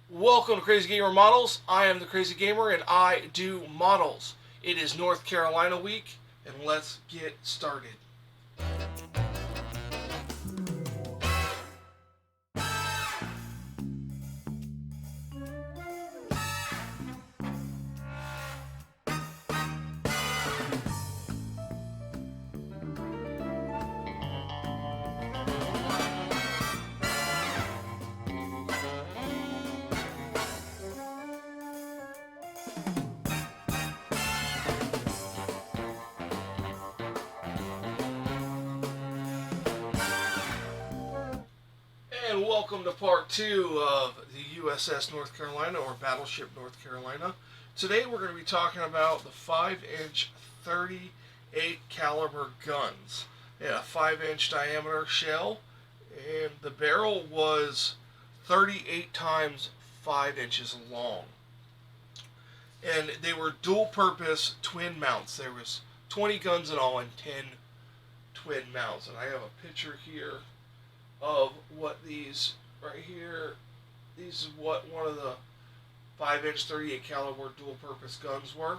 Welcome to Crazy Gamer Models. I am the Crazy Gamer and I do models. It is North Carolina week and let's get started. And welcome to part 2 of the USS North Carolina, or Battleship North Carolina. Today we're going to be talking about the 5-inch 38 caliber guns. They had a 5-inch diameter shell, and the barrel was 38 times 5 inches long. And they were dual-purpose twin mounts. There was 20 guns in all and 10 twin mounts. And I have a picture here of what these right here. These is what one of the 5-inch 38 caliber dual-purpose guns were,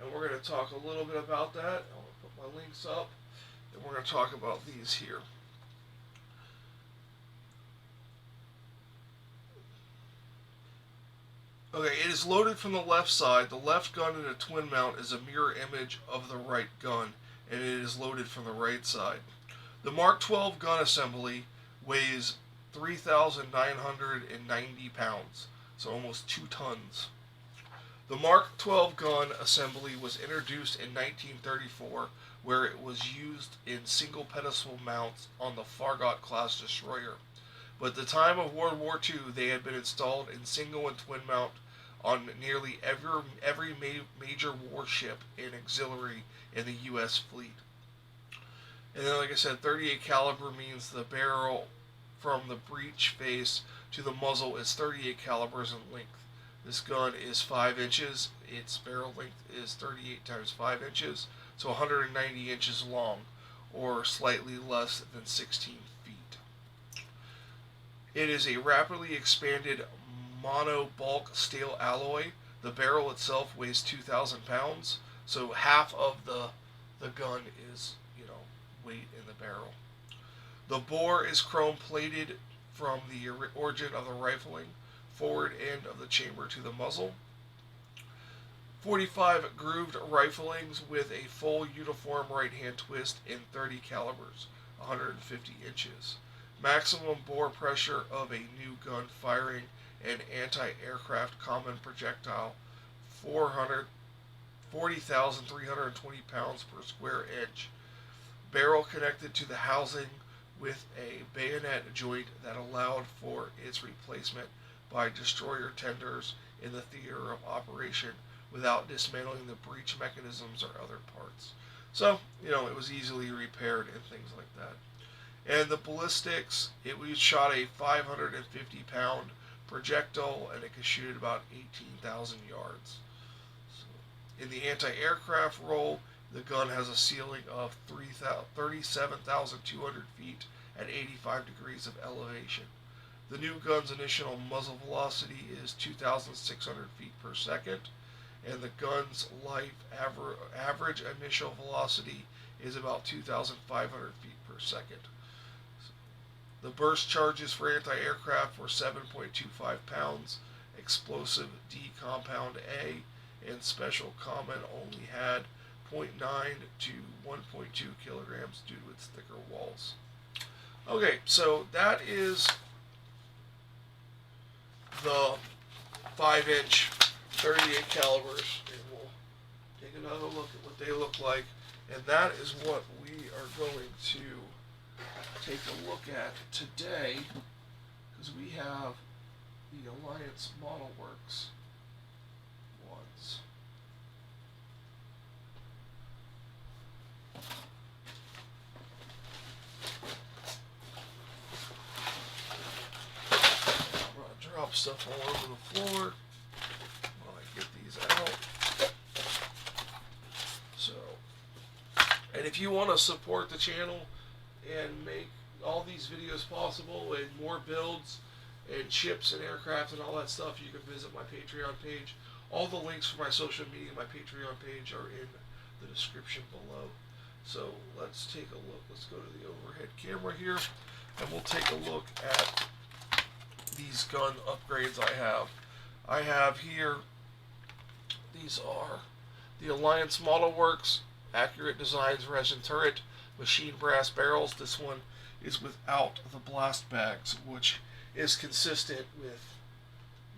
and we're going to talk a little bit about that. I'm going to put my links up, and we're going to talk about these here. Okay, it is loaded from the left side. The left gun in a twin mount is a mirror image of the right gun, and it is loaded from the right side. The Mark 12 gun assembly weighs 3,990 pounds, so almost 2 tons. The Mark 12 gun assembly was introduced in 1934, where it was used in single pedestal mounts on the Farragut class destroyer. But at the time of World War II, they had been installed in single and twin mount on nearly every major warship and auxiliary in the U.S. fleet. And then, like I said, 38 caliber means the barrel from the breech face to the muzzle is 38 calibers in length. This gun is 5 inches. Its barrel length is 38 times 5 inches, so 190 inches long, or slightly less than 16 feet. It is a rapidly expanded mono bulk steel alloy. The barrel itself weighs 2,000 pounds, so half of the gun is, weight in the barrel. The bore is chrome plated from the origin of the rifling, forward end of the chamber to the muzzle. 45 grooved riflings with a full uniform right hand twist in 30 calibers, 150 inches. Maximum bore pressure of a new gun firing an anti-aircraft common projectile, 40,320 pounds per square inch. Barrel connected to the housing with a bayonet joint that allowed for its replacement by destroyer tenders in the theater of operation without dismantling the breech mechanisms or other parts. So, it was easily repaired and things like that. And the ballistics, we shot a 550-pound projectile, and it could shoot at about 18,000 yards. So, in the anti-aircraft role, the gun has a ceiling of 37,200 feet at 85 degrees of elevation. The new gun's initial muzzle velocity is 2,600 feet per second, and the gun's life average initial velocity is about 2,500 feet per second. The burst charges for anti-aircraft were 7.25 pounds, explosive D compound A, and special common only had 0.9 to 1.2 kilograms due to its thicker walls. Okay, so that is the 5-inch 38 calibers, and we'll take another look at what they look like, and that is what we are going to take a look at today, because we have the Alliance Model Works ones. Drop stuff all over the floor while I get these out. So, and if you want to support the channel and make all these videos possible and more builds, and ships and aircraft and all that stuff, you can visit my Patreon page. All the links for my social media and my Patreon page are in the description below. So let's take a look. Let's go to the overhead camera here, and we'll take a look at these gun upgrades I have. I have here, these are the Alliance Model Works Accurate Designs Resin Turret, Machine Brass Barrels. This one is without the blast bags, which is consistent with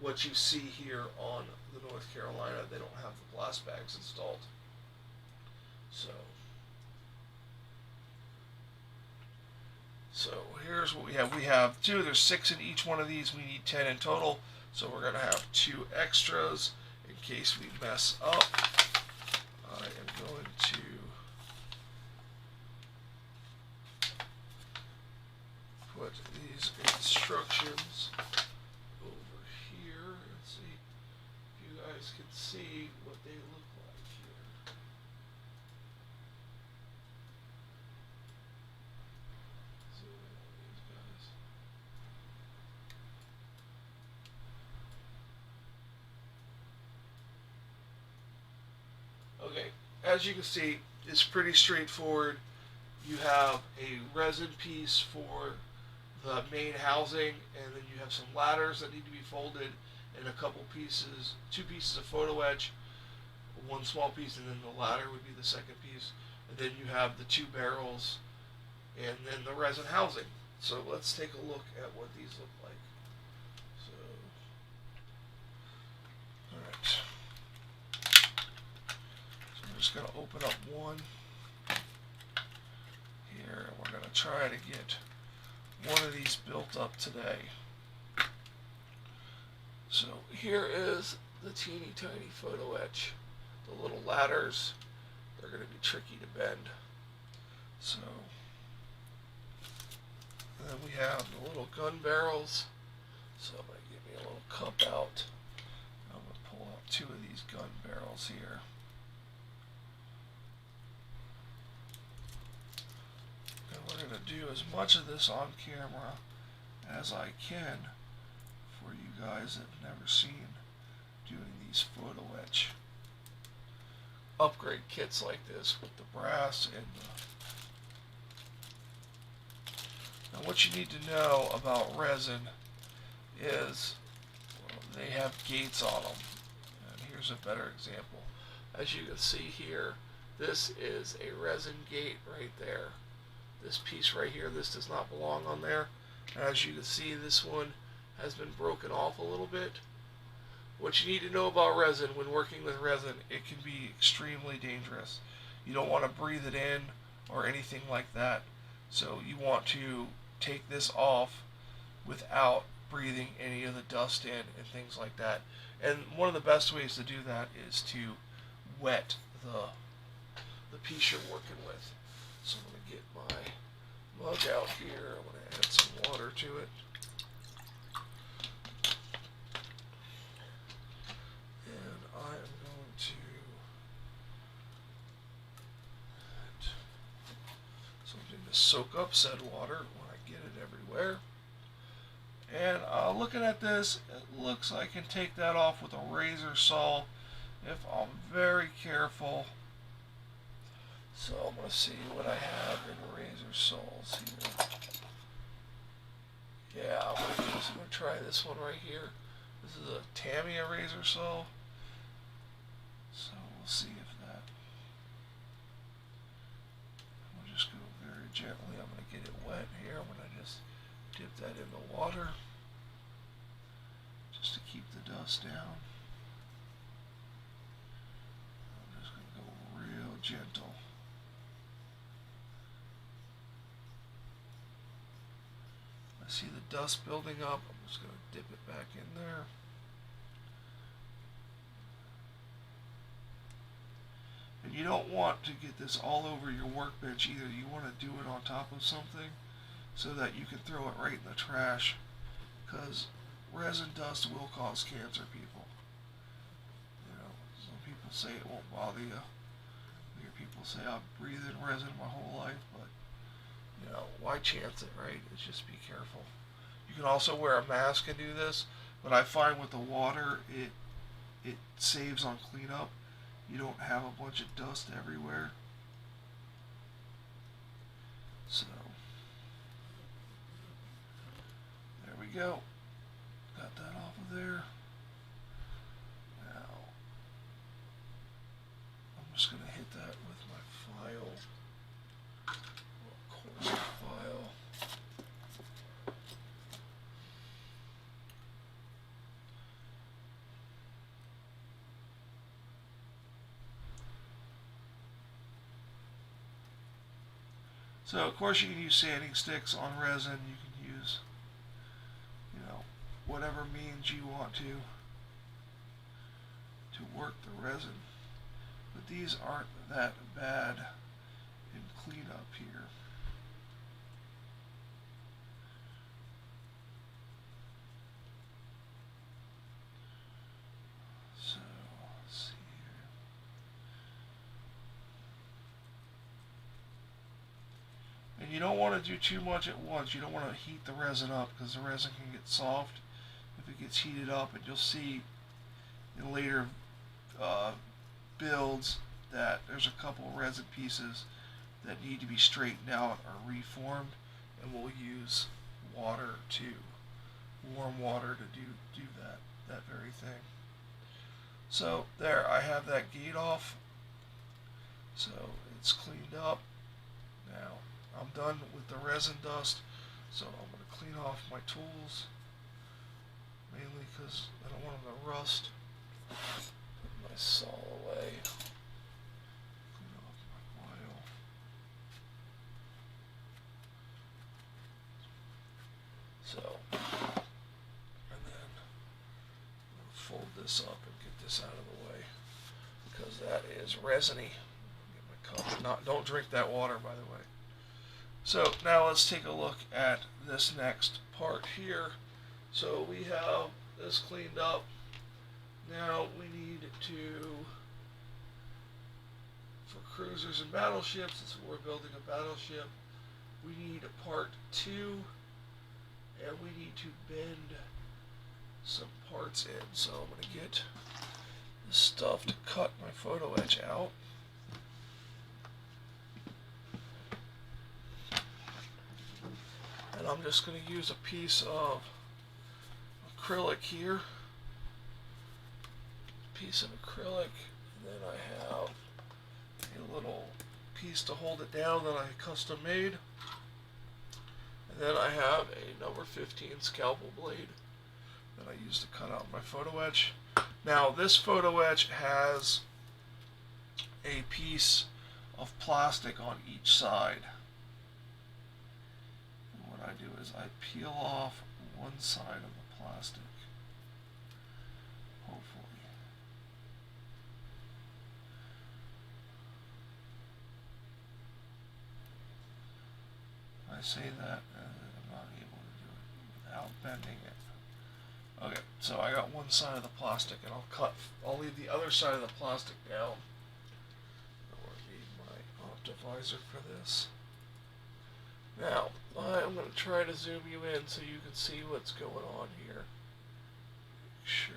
what you see here on the North Carolina. They don't have the blast bags installed. So here's what we have. We have two. There's 6 in each one of these. We need 10 in total. So we're going to have 2 extras in case we mess up. I am going to put these instructions over here and see if you guys can see what they look like here. See these guys. Okay, as you can see, it's pretty straightforward. You have a resin piece for the main housing, and then you have some ladders that need to be folded, and a couple pieces, 2 pieces of photo etch, 1 small piece, and then the ladder would be the second piece, and then you have the 2 barrels, and then the resin housing. So let's take a look at what these look like. So, alright. So I'm just going to open up one here, and we're going to try to get one of these built up today. So here is the teeny tiny photo etch. The little ladders, they're going to be tricky to bend. So then we have the little gun barrels. So I'm going to get me a little cup out. I'm going to pull out 2 of these gun barrels here. We're going to do as much of this on camera as I can for you guys that have never seen doing these photo etch upgrade kits like this with the brass and the... Now what you need to know about resin is, well, they have gates on them. And here's a better example. As you can see here, this is a resin gate right there. This piece right here, this does not belong on there. As you can see, this one has been broken off a little bit. What you need to know about resin, when working with resin, it can be extremely dangerous. You don't want to breathe it in or anything like that. So you want to take this off without breathing any of the dust in and things like that. And one of the best ways to do that is to wet the piece you're working with. So I'm going to get my mug out here. I'm going to add some water to it. And I am going to add something to soak up said water when I get it everywhere. And looking at this, it looks like I can take that off with a razor saw if I'm very careful. So I'm going to see what I have in razor saws here. Yeah, I'm going to try this one right here. This is a Tamiya razor saw. So we'll see if that... I'm just going to very gently, I'm going to get it wet here. I'm going to just dip that in the water just to keep the dust down. I'm just going to go real gentle. I see the dust building up. I'm just going to dip it back in there. And you don't want to get this all over your workbench either. You want to do it on top of something so that you can throw it right in the trash, because resin dust will cause cancer, people. You know, some people say it won't bother you. I hear people say I've breathed in resin my whole life, but you know, why chance it, right? It's just be careful. You You can also wear a mask and do this, but I find with the water, it saves on cleanup. You don't have a bunch of dust everywhere. So, there we go. Got that off of there. Now, I'm just going to hit that with my file. Coarse file. So, of course, you can use sanding sticks on resin. You can use, whatever means you want to work the resin. But these aren't that bad in cleanup here. So, let's see here. And you don't want to do too much at once. You don't want to heat the resin up because the resin can get soft if it gets heated up. And you'll see in later builds that there's a couple of resin pieces that need to be straightened out or reformed, and we'll use water warm water to do that very thing. So there, I have that gate off, so it's cleaned up. Now I'm done with the resin dust, so I'm going to clean off my tools, mainly because I don't want them to rust. Put my saw away. Clean off my file. So, and then I'm going to fold this up and get this out of the way, because that is resiny. Get my cup. Don't drink that water, by the way. So now let's take a look at this next part here. So we have this cleaned up. Now we need to, for cruisers and battleships, since we're building a battleship, we need part 2, and we need to bend some parts in. So I'm going to get this stuff to cut my photo etch out. And I'm just going to use a piece of acrylic here. Piece of acrylic. And then I have a little piece to hold it down that I custom made. And then I have a number 15 scalpel blade that I used to cut out my photo etch. Now this photo etch has a piece of plastic on each side. I do is I peel off one side of the plastic, hopefully. I say that and I'm not able to do it without bending it. Okay, so I got one side of the plastic, and I'll leave the other side of the plastic down. I need my optimizer for this. Now, I'm going to try to zoom you in so you can see what's going on here. Sure.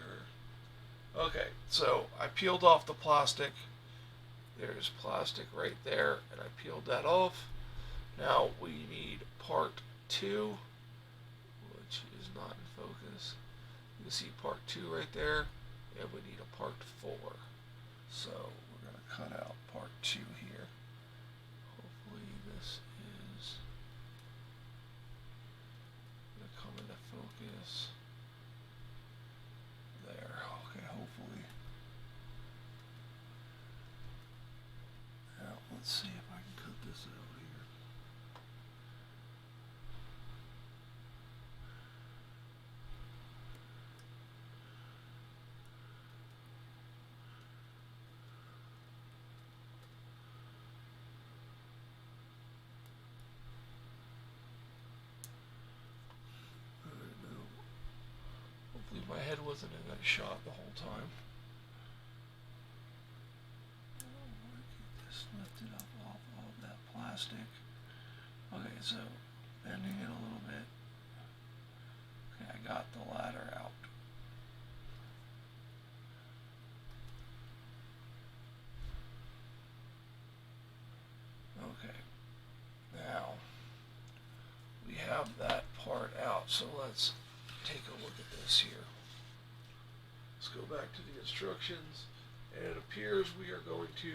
Okay, so I peeled off the plastic. There's plastic right there, and I peeled that off. Now we need part 2, which is not in focus. You can see part 2 right there, and we need a part 4. So we're going to cut out part 2 here. Hopefully this is going to come into focus. There, okay, hopefully. Now let's see if I can cut this out here. Hopefully my head wasn't in that shot the whole time. Get this lifted up off of that plastic. Okay, so bending it a little bit. I got the ladder out. Okay, now we have that part out, so let's take a look at this here. Let's go back to the instructions, and it appears we are going to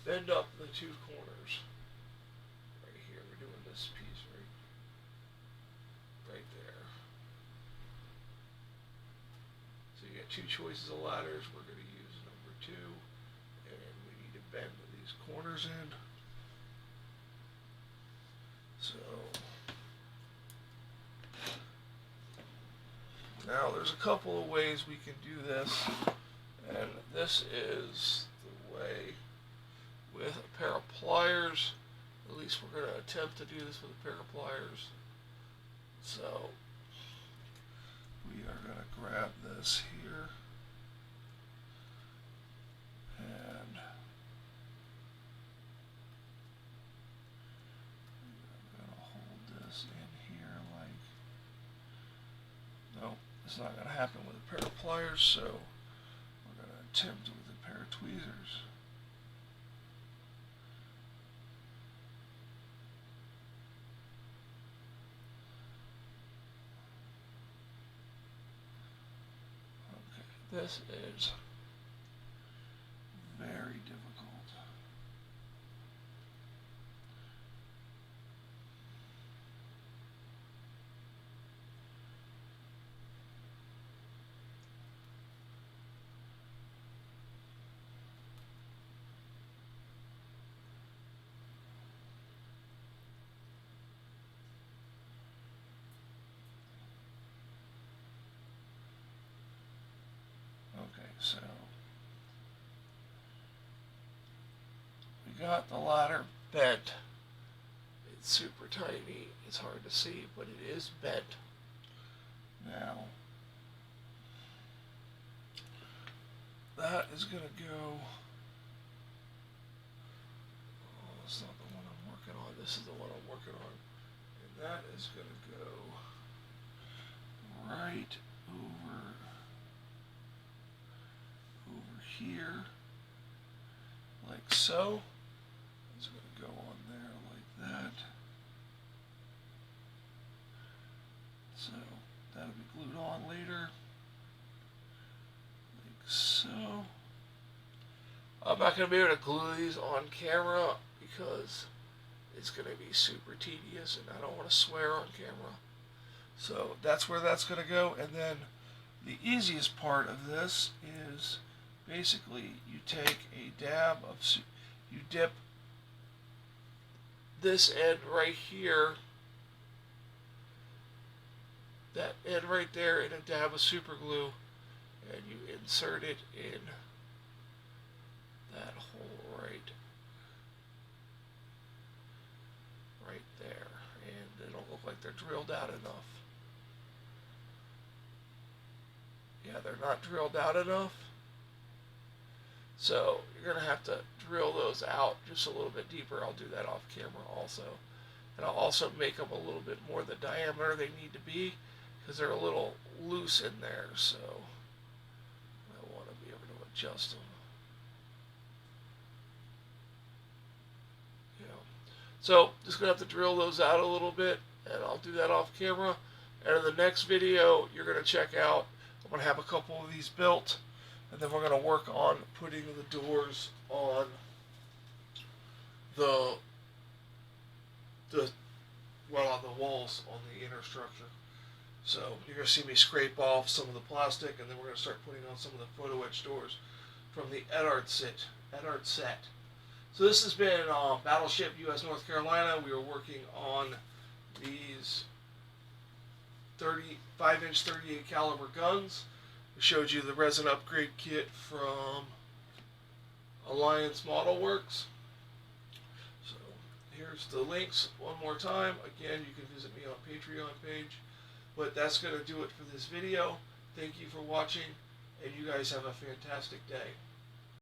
bend up the two corners. Right here, we're doing this piece right there. So you get two choices of ladders. We're going to use number 2, and we need to bend these corners in. So now there's a couple of ways we can do this, and this is the way with a pair of pliers. At least we're going to attempt to do this with a pair of pliers. So we are going to grab this here, and I'm going to hold this in here like, nope, it's not going to happen with a pair of pliers, so we're going to attempt with a pair of tweezers. This is very difficult. Okay, so we got the ladder bent. It's super tiny. It's hard to see, but it is bent. Now, that is going to go. Oh, that's not the one I'm working on. This is the one I'm working on. And that is going to go right over here, like so. It's going to go on there like that. So that'll be glued on later, like so. I'm not going to be able to glue these on camera because it's going to be super tedious and I don't want to swear on camera. So that's where that's going to go. And then the easiest part of this is basically you take a dab of, you dip this end right here, that end right there, in a dab of super glue, and you insert it in that hole right there, and they don't look like they're drilled out enough. Yeah, they're not drilled out enough. So you're going to have to drill those out just a little bit deeper. I'll do that off camera also. And I'll also make them a little bit more the diameter they need to be because they're a little loose in there. So I want to be able to adjust them. So just going to have to drill those out a little bit, and I'll do that off camera. And in the next video, you're going to check out, I'm going to have a couple of these built, and then we're going to work on putting the doors on on the walls on the inner structure. So you're going to see me scrape off some of the plastic, and then we're going to start putting on some of the photo etch doors from the Edard set. So this has been Battleship U.S. North Carolina. We were working on these 5-inch 38 caliber guns. We showed you the resin upgrade kit from Alliance Model Works. So here's the links one more time. Again, you can visit me on Patreon page. But that's going to do it for this video. Thank you for watching, and you guys have a fantastic day.